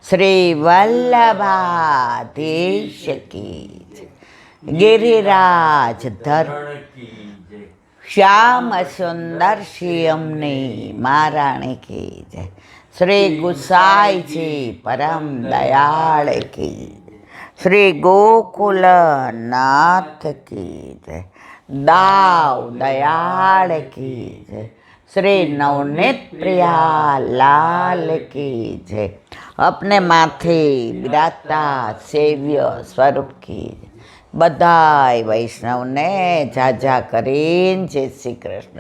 શ્રી વલ્લભાધીશ કી જય. ગિરિરાજ ધર શ્યામ સુંદર શિયમની મહારાણી કી જય. શ્રી ગુસાઈજી પરમ દયાળ કી જય. શ્રી ગોકુલનાથ કી જય. દાવ દયાળ કી જય. श्री नवनीत प्रिया लाल की जय. अपने माथे विराजता सेव्य स्वरूप की बधाई वैष्णव ने जाजा करीन जय श्री कृष्ण.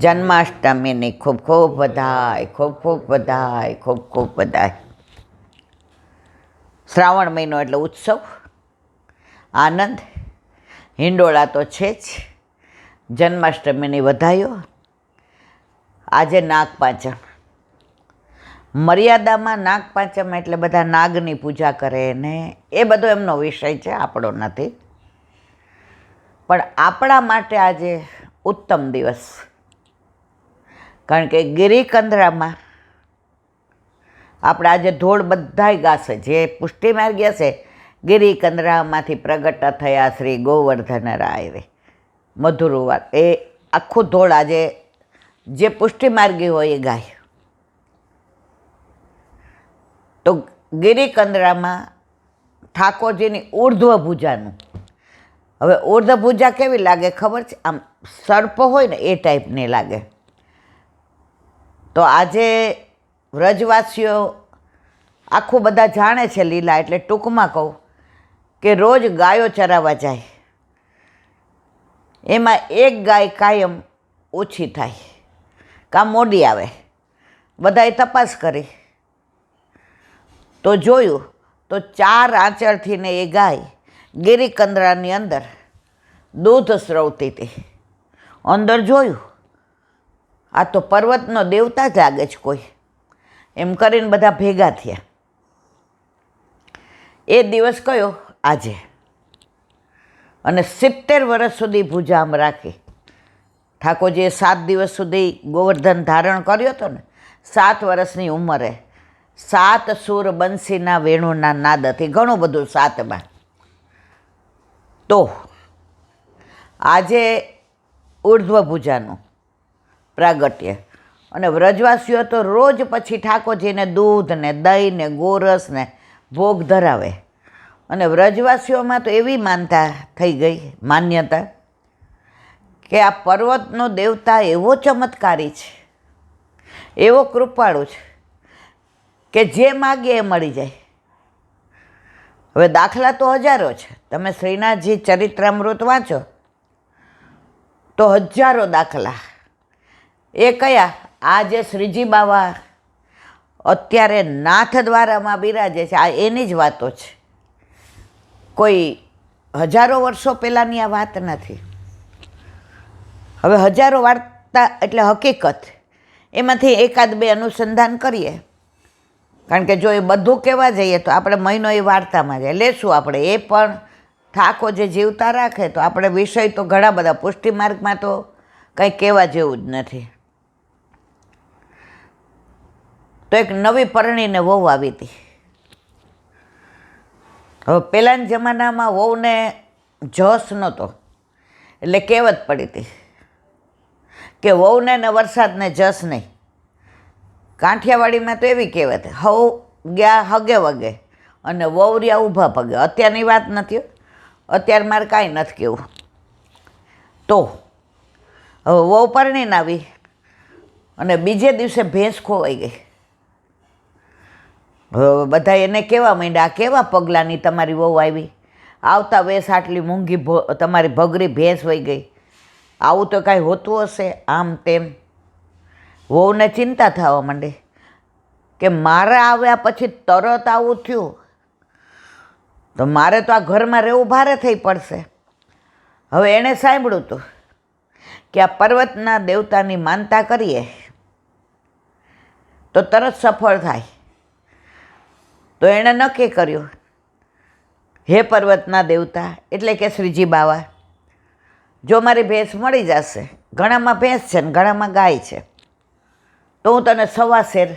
जन्माष्टमी ने खूब खूब बधाई, खूब खूब बधाई, खूब खूब बधाई. श्रावण महीनो एटले उत्सव, आनंद, हिंडोळा तो छे ज. जन्माष्टमीनी वधाईओ. આજે નાગપાંચમ. મર્યાદામાં નાગપાંચમ એટલે બધા નાગની પૂજા કરે ને એ બધો એમનો વિષય છે, આપણો નથી. પણ આપણા માટે આજે ઉત્તમ દિવસ, કારણ કે ગિરિકંદરામાં આપણે આજે ધોળ બધાય ગાશે. જે પુષ્ટિ માર્ગી હશે, ગિરિકંદરામાંથી પ્રગટ થયા શ્રી ગોવર્ધન રાય રે મધુરવાર, એ આખું ધોળ આજે જે પુષ્ટિ માર્ગી હોય એ ગાય. તો ગિરિકંદરામાં ઠાકોરજીની ઉર્ધ્વ ભુજાનું, હવે ઉર્ધ્વ ભુજા કેવી લાગે ખબર છે? આમ સર્પ હોય ને એ ટાઈપની લાગે. તો આજે વ્રજવાસીઓ આખું બધા જાણે છે લીલા, એટલે ટૂંકમાં કહું કે રોજ ગાયો ચરાવવા જાય, એમાં એક ગાય કાયમ ઓછી થાય, કાં મોડી આવે. બધાએ તપાસ કરી તો જોયું તો 4 આંચળથી ને એ ગાય ગિરિકંદરાની અંદર દૂધ સ્રવતી હતી. અંદર જોયું, આ તો પર્વતનો દેવતા જ લાગે છે કોઈ, એમ કરીને બધા ભેગા થયા. એ દિવસ કયો? આજે. અને 70 વર્ષ સુધી ભુજા આમ રાખી. ઠાકોરજીએ 7 દિવસ સુધી ગોવર્ધન ધારણ કર્યો હતો ને, 7 વર્ષની ઉંમરે 7 સૂર બંસીના વેણુના નાદથી, ઘણું બધું 7માં. તો આજે ઉર્ધ્વ ભુજાનું પ્રાગટ્ય, અને વ્રજવાસીઓ તો રોજ પછી ઠાકોરજીને દૂધ ને દહીં ને ગોરસ ને ભોગ ધરાવે. અને વ્રજવાસીઓમાં તો એવી માનતા થઈ ગઈ, માન્યતા, કે આ પર્વતનો દેવતા એવો ચમત્કારી છે, એવો કૃપાળુ છે કે જે માગીએ એ મળી જાય. હવે દાખલા તો હજારો છે. તમે શ્રીનાથજી ચરિત્રામૃત વાંચો તો હજારો દાખલા. એ કયા? આ જે શ્રીજી બાવા અત્યારે નાથદ્વારામાં બિરાજે છે, આ એની જ વાતો છે. કોઈ હજારો વર્ષો પહેલાંની આ વાત નથી. હવે હજારો વાર્તા એટલે હકીકત, એમાંથી એકાદ બે અનુસંધાન કરીએ. કારણ કે જો એ બધું કહેવા જઈએ તો આપણે મહિનો એ વાર્તામાં જાય. લેશું આપણે એ પણ, ઠાકોર જે જીવતા રાખે તો આપણે વિષય તો ઘણા બધા. પુષ્ટિ માર્ગમાં તો કંઈ કહેવા જેવું જ નથી. તો એક નવી પરણીને વહુ આવી હતી. હવે પહેલાંના જમાનામાં વહુને જસ નહોતો, એટલે કહેવત પડી હતી કે વહુને ને વરસાદને જસ નહીં. કાંઠિયાવાડીમાં તો એવી કહેવત, હવ ગયા હગે વગે અને વહુરિયા ઊભા પગે. અત્યારની વાત નથી, અત્યારે મારે કાંઈ નથી કહેવું. તો હવે વહુ પરણીને આવી અને બીજે દિવસે ભેંસ ખોવાઈ ગઈ. હવે બધા એને કહેવા માંડ્યા, કેવા પગલાંની તમારી વહુ આવી, આવતા વેસ આટલી મૂંઘી તમારી ભગરી ભેંસ વહી ગઈ, આવું તો કાંઈ હોતું હશે, આમ તેમ. વહુને ચિંતા થવા માંડી કે મારે આવ્યા પછી તરત આવું થયું તો મારે તો આ ઘરમાં રહેવું ભારે થઈ પડશે. હવે એણે સાંભળ્યું હતું કે આ પર્વતના દેવતાની માનતા કરીએ તો તરત સફળ થાય. તો એણે નક્કી કર્યું, હે પર્વતના દેવતા એટલે કે શ્રીજી બાવા, જો મારી ભેંસ મળી જશે, ઘણામાં ભેંસ છે ને ઘણામાં ગાય છે, તો હું તને 1.25 શેર,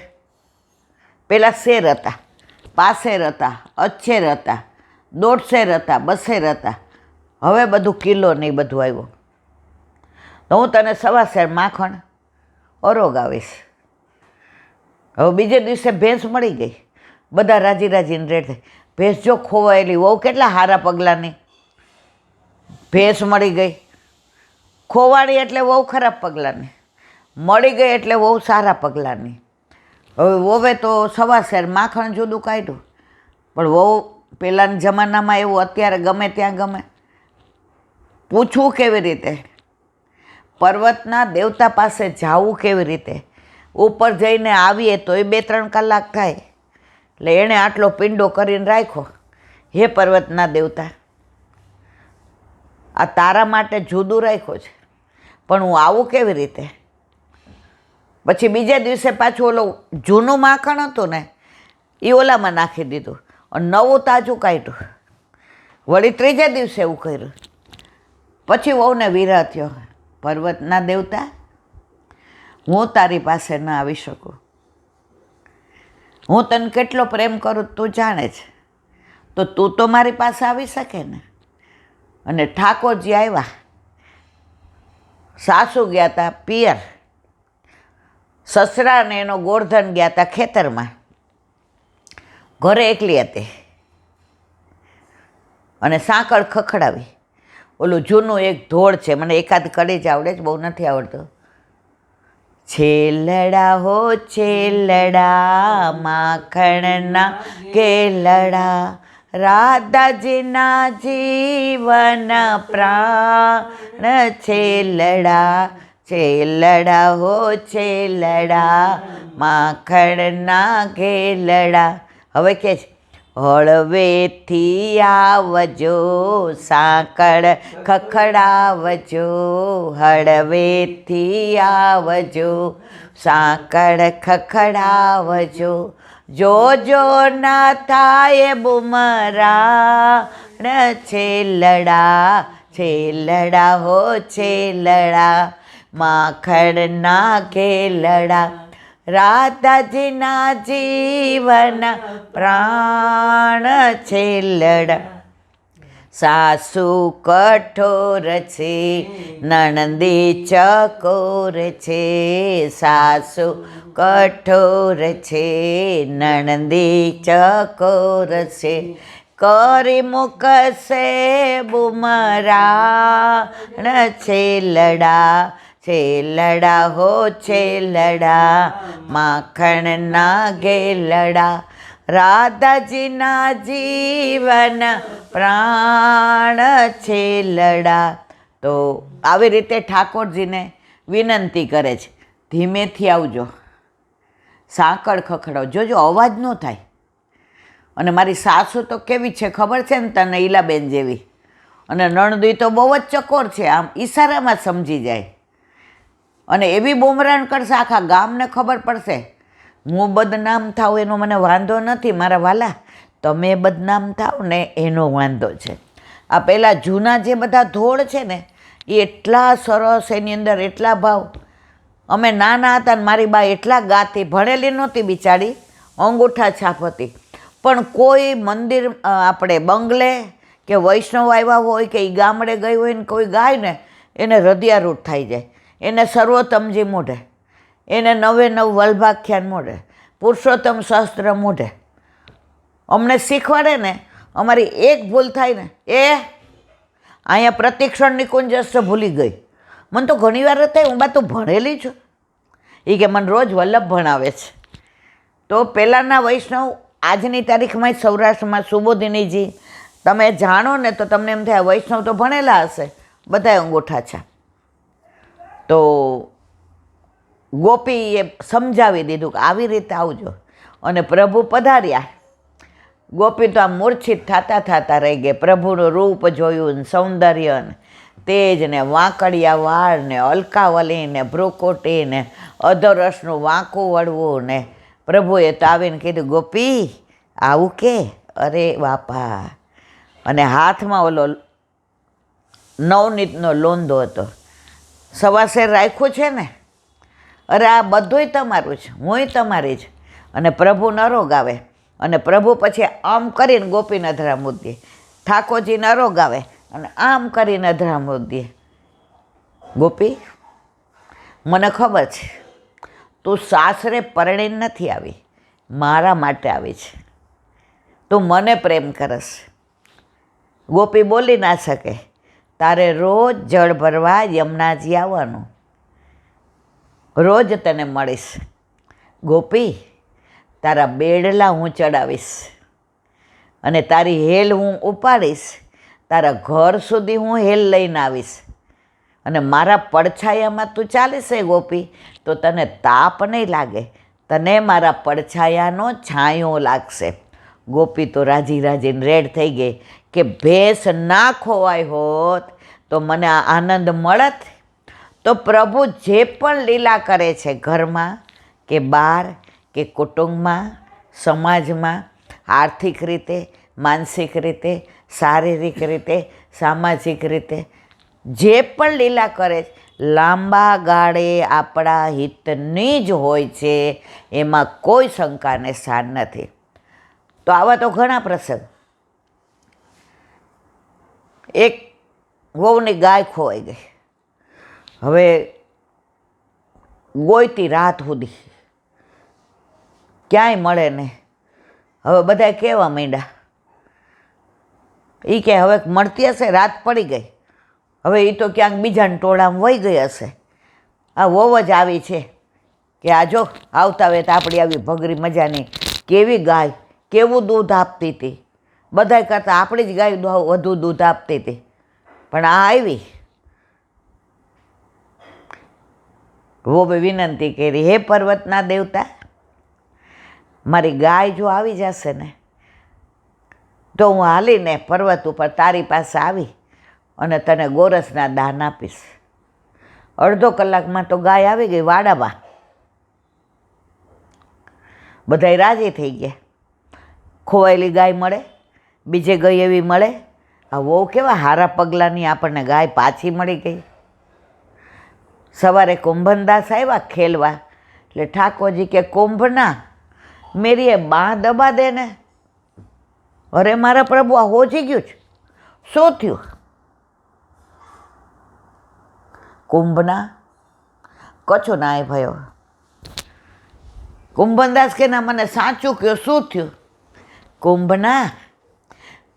પહેલાં શેર હતા પાસેર હતા, અચ્છેર હતા, દોઢસેર હતા, બસેર હતા. હવે બધું કિલો નહીં બધું આવ્યું. તો હું તને સવાસેર માખણ અરોગાવીશ. હવે બીજે દિવસે ભેંસ મળી ગઈ, બધા રાજી રાજીને રેડ. ભેંસ જો ખોવાયેલી, વહુ કેટલા સારા પગલાંની. ભેંસ મળી ગઈ, ખોવાડી એટલે વહુ ખરાબ પગલાંની, મળી ગઈ એટલે વહુ સારા પગલાંની. હવે વહુએ તો સવાસેર માખણ જુદું કાઢ્યું, પણ વહુ પહેલાંના જમાનામાં એવું, અત્યારે ગમે ત્યાં ગમે. પૂછવું કેવી રીતે, પર્વતના દેવતા પાસે જવું કેવી રીતે, ઉપર જઈને આવીએ તો એ 2-3 કલાક થાય. એટલે એણે આટલો પિંડો કરીને રાખ્યો. હે પર્વતના દેવતા, આ તારા માટે જુદું રાખ્યો છે, પણ હું આવું કેવી રીતે? પછી બીજા દિવસે પાછું ઓલું જૂનું માખણ હતું ને એ ઓલામાં નાખી દીધું અને નવું તાજું કાઢ્યું. વળી ત્રીજા દિવસે એવું કર્યું. પછી વહુને વિરહ થયો, પર્વતના દેવતા, હું તારી પાસે ન આવી શકું. હું તને કેટલો પ્રેમ કરું તું જાણે છે, તો તું તો મારી પાસે આવી શકે ને. અને ઠાકોરજી આવ્યા, સાસુ ગયા હતા પિયર, સસરા ને એનો ગોરધન ગયા હતા ખેતરમાં, ઘરે એકલી હતી અને સાંકળ ખખડાવી. ઓલું જૂનું એક ધોળ છે, મને એકાદ કડી જ આવડે છે, બહુ નથી આવડતું. છેલડા હો છેલડા માખણના કેલડા, રાધાજીના જીવન પ્રાણ છેલડા. છેલડા હો છેલડા માખણના ઘેલડા. હવે કે છે, હળવેથી આવજો સાંકળ ખખડાવજો, હળવેથી આવજો સાંકળ ખખડાવજો, જોજો ના થાય બુમરાણ છેલડા. છેલડા હો છેલડા માખણના ઘેલડા, રાધાજીના જીવન પ્રાણ છેલડા. સાસુ કઠોર છે, નણંદી ચકોર છે, સાસુ કઠોર છે, નણંદી ચકોર છે, કરી મૂકશે બુમરાણ છેલડા. છેલડા હો છેલડા માખણના ઘેલડા, રાધાજીના જીવન પ્રાણ છેલડા. તો આવી રીતે ઠાકોરજીને વિનંતી કરે છે, ધીમેથી આવજો, સાંકળ ખખડાવ, જોજો અવાજ ન થાય. અને મારી સાસુ તો કેવી છે ખબર છે ને તને, ઈલાબેન જેવી. અને નણદી તો બહુ જ ચકોર છે, આમ ઈશારામાં સમજી જાય. અને એવી બુમરાણ કરશે, આખા ગામને ખબર પડશે. હું બદનામ થાવ એનો મને વાંધો નથી મારા વાલા, તમે બદનામ થાવ ને એનો વાંધો છે. આ પહેલાં જૂના જે બધા ધોળ છે ને એ એટલા સરસ, એની અંદર એટલા ભાવ. અમે નાના હતા ને મારી બા એટલા ગાતી, ભણેલી નહોતી બિચારી, અંગૂઠા છાપ હતી, પણ કોઈ મંદિર આપણે બંગલે કે વૈષ્ણવ આવ્યા હોય કે એ ગામડે ગઈ હોય ને કોઈ ગાય ને એને હૃદયારૂઢ થઈ જાય. એને સર્વોત્તમજી મોઢે, એને 99 વલ્ભાખ્યાન મોઢે, પુરુષોત્તમ સહસ્ત્ર મોઢે. અમને શીખવાડે ને, અમારી એક ભૂલ થાય ને, અહીંયા પ્રતિક્ષણ નિકુંજસ્થ ભૂલી ગઈ. મને તો ઘણી વાર થાય, હું બા તું ભણેલી છું? એ કે મને રોજ વલ્લભ ભણાવે છે. તો પહેલાંના વૈષ્ણવ આજની તારીખમાં સૌરાષ્ટ્રમાં સુબોધિનીજી તમે જાણો ને તો તમને એમ થાય વૈષ્ણવ તો ભણેલા હશે, બધા અંગૂઠા છે. તો ગોપીએ સમજાવી દીધું કે આવી રીતે આવજો. અને પ્રભુ પધાર્યા. ગોપી તો આમ મૂર્છિત થતા થતા રહી ગઈ. પ્રભુનું રૂપ જોયું ને સૌંદર્ય ને તેજ ને વાંકડિયા વાળ ને અલકાવલી ને ભ્રુકુટી ને અધરસનું વાંકું વળવું ને. પ્રભુએ તો આવીને કીધું, ગોપી આવું કે? અરે બાપા! અને હાથમાં ઓલો નવનીતનો લોંદો હતો. સવાસેર રાખ્યું છે ને, અરે આ બધુંય તમારું છે, હુંય તમારી જ. અને પ્રભુ ન રોગાવે, અને પ્રભુ પછી આમ કરીને ગોપીને અધરામૃત દે. ઠાકોરજીને અરોગ આવે અને આમ કરીને અધરામૃત દે. ગોપી, મને ખબર છે તું સાસરે પરણીને નથી આવી, મારા માટે આવી છે. તું મને પ્રેમ કરસ. ગોપી બોલી ના શકે. તારે રોજ જળ ભરવા યમુનાજી આવવાનું, રોજ તને મળીશ. ગોપી, તારા બેડલા હું ચડાવીશ અને તારી હેલ હું ઉપાડીશ. તારા ઘર સુધી હું હેલ લઈને આવીશ અને મારા પડછાયામાં તું ચાલીશ ગોપી, તો તને તાપ નહીં લાગે, તને મારા પડછાયાનો છાંયો લાગશે. ગોપી તો રાજી રાજીને રેડ થઈ ગઈ કે ભેંસ ના ખોવાઈ હોત તો મને આ આનંદ મળત. તો પ્રભુ જે પણ લીલા કરે છે ઘરમાં કે બહાર કે કુટુંબમાં, સમાજમાં, આર્થિક રીતે, માનસિક રીતે, શારીરિક રીતે, સામાજિક રીતે, જે પણ લીલા કરે છે લાંબા ગાળે આપણા હિતની જ હોય છે, એમાં કોઈ શંકાને સ્થાન નથી. તો આવા તો ઘણા પ્રસંગ. એક વહુની ગાય ખોવાઈ ગઈ. હવે ગોઈતી રાત સુધી, ક્યાંય મળે નહીં. હવે બધા કહેવા માંડ્યા, એ કે હવે મળતી હશે, રાત પડી ગઈ, હવે એ તો ક્યાંક બીજાના ટોળામાં વહી ગઈ હશે. આ વહુ જ આવી છે કે આ જો આવતા વેત આપણી આવી ભગરી મજાની કેવી ગાય, કેવું દૂધ આપતી હતી, બધા કરતાં આપણી જ ગાય વધુ દૂધ આપતી હતી. પણ આ આવી. વહુએ વિનંતી કરી, હે પર્વતના દેવતા, મારી ગાય જો આવી જશે ને તો હું હાલીને પર્વત ઉપર તારી પાસે આવી અને તને ગોરસના દાન આપીશ. અડધો કલાકમાં તો ગાય આવી ગઈ વાડામાં. બધાય રાજી થઈ ગયા. ખોવાયેલી ગાય મળે, બીજે ગઈ એવી મળે. આ વહુ કેવા હારા પગલાંની આપણને ગાય પાછી મળી ગઈ. સવારે કુંભનદાસ આવ્યા ખેલવા, એટલે ઠાકોરજી કે કુંભના મેરી એ બાહ દબા દે ને. અરે મારા પ્રભુ, આ હોજી ગયું છે, શું થયું? કુંભના કચ્છો ના ભયો. કુંભનદાસ કે ના મને સાચું કહ્યું, શું થયું? कुंभना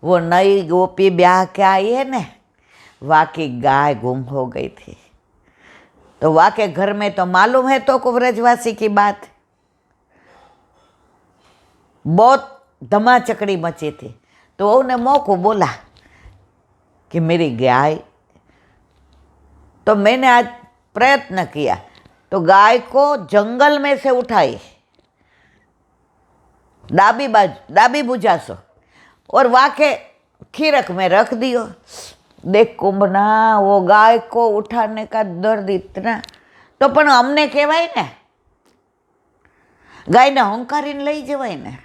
वो नई गोपी ब्याह के आई है ना, वाकी गाय गुम हो गई थी। तो वाके घर में तो मालूम है तो ब्रजवासी की बात, बहुत धमाचकड़ी मची थी। तो उन्हें मौको बोला कि मेरी गाय, तो मैंने आज प्रयत्न किया तो गाय को जंगल में से उठाई, डाबी भुजा सो, और वाके खीरक में रख दियो। देख कुंभना, वो गाय को उठाने का दर्द इतना, तो पण अमने कहेवाय ने, गाय ने हंकारीने लई जवाय ने।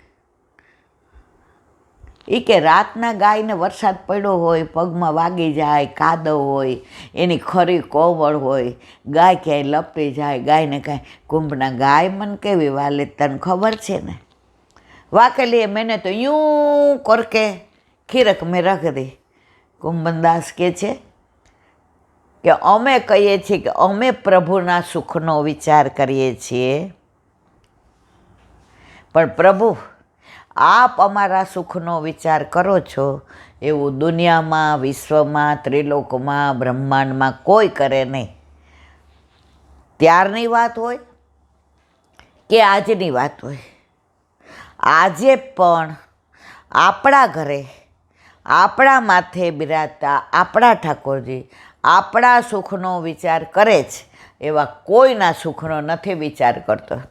ई के रातना गाय ने वरसाद पड्यो होय, पगमां वागी जाय, कादव होय, एनी खरी कोवळ होय, गाय क्यांय लपटी जाय, गाय ने कहे कुंभना गाय मन केवी वाले तने खबर छे ने, वाके लिए मैंने तो यूं करके खीरक में रख दी। कुंभनदास के छे कि अमे कहीए छीए कि अमे प्रभुना सुखनो विचार करीए छीए, पण प्रभु आप अमारा सुखनो विचार करो छो एवं दुनिया में, विश्व में, त्रिलोक में, ब्रह्मांड में कोई करे नहीं। त्यारनी बात होय कि आजनी बात होय, आजे पण आपणा घरे आपणा माथे बिराजता आपणा ठाकोरजी आपणा सुखनो विचार करे छे, एवा कोईना सुखनो नथी विचार करतो।